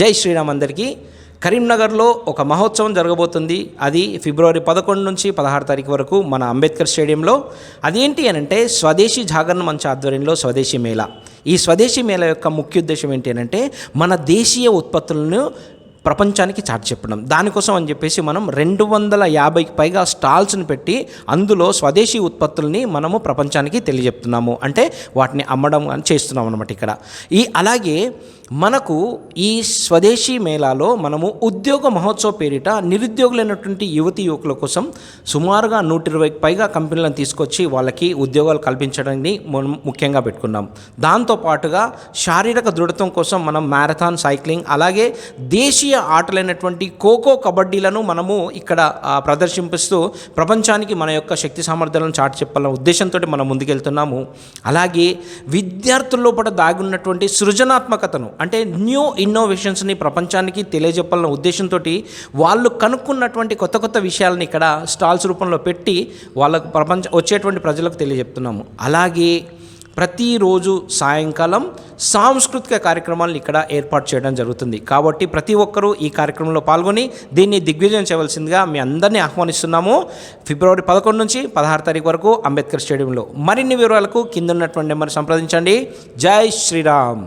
జై శ్రీరామ్ అందరికీ. కరీంనగర్లో ఒక మహోత్సవం జరగబోతుంది. అది ఫిబ్రవరి 11 నుంచి 16 తారీఖు వరకు మన అంబేద్కర్ స్టేడియంలో. అదేంటి అని అంటే స్వదేశీ జాగరణ మంచ్ ఆధ్వర్యంలో స్వదేశీ మేళా. ఈ స్వదేశీ మేళా యొక్క ముఖ్య ఉద్దేశం ఏంటి అని అంటే మన దేశీయ ఉత్పత్తులను ప్రపంచానికి చాటి చెప్పడం. దానికోసం అని చెప్పేసి మనం 250కి పైగా స్టాల్స్ని పెట్టి అందులో స్వదేశీ ఉత్పత్తుల్ని మనము ప్రపంచానికి తెలియజెప్తున్నాము. అంటే వాటిని అమ్మడం అని చేస్తున్నాం అన్నమాట ఇక్కడ. అలాగే మనకు ఈ స్వదేశీ మేళాలో మనము ఉద్యోగ మహోత్సవ పేరిట నిరుద్యోగులైనటువంటి యువతి యువకుల కోసం సుమారుగా 120కి పైగా కంపెనీలను తీసుకొచ్చి వాళ్ళకి ఉద్యోగాలు కల్పించడాన్ని మనం ముఖ్యంగా పెట్టుకున్నాం. దాంతోపాటుగా శారీరక దృఢత్వం కోసం మనం మ్యారథాన్, సైక్లింగ్, అలాగే దేశీయ ఆటలైనటువంటి ఖోఖో, కబడ్డీలను మనము ఇక్కడ ప్రదర్శింపిస్తూ ప్రపంచానికి మన యొక్క శక్తి సామర్థ్యాలను చాటి చెప్పాలన్న ఉద్దేశంతో మనం ముందుకెళ్తున్నాము. అలాగే విద్యార్థుల్లో పట దాగున్నటువంటి సృజనాత్మకతను అంటే న్యూ ఇన్నోవేషన్స్ని ప్రపంచానికి తెలియజెప్పాలన్న ఉద్దేశంతో వాళ్ళు కనుక్కున్నటువంటి కొత్త కొత్త విషయాలను ఇక్కడ స్టాల్స్ రూపంలో పెట్టి వాళ్ళకు వచ్చేటువంటి ప్రజలకు తెలియజెప్తున్నాము. అలాగే ప్రతిరోజు సాయంకాలం సాంస్కృతిక కార్యక్రమాలను ఇక్కడ ఏర్పాటు చేయడం జరుగుతుంది. కాబట్టి ప్రతి ఒక్కరూ ఈ కార్యక్రమంలో పాల్గొని దీన్ని దిగ్విజయం చేయవలసిందిగా మీ అందరినీ ఆహ్వానిస్తున్నాము. ఫిబ్రవరి 11 నుంచి 16 తారీఖు వరకు అంబేద్కర్ స్టేడియంలో. మరిన్ని వివరాలకు కింద ఉన్నటువంటి నెంబర్ సంప్రదించండి. జై శ్రీరామ్.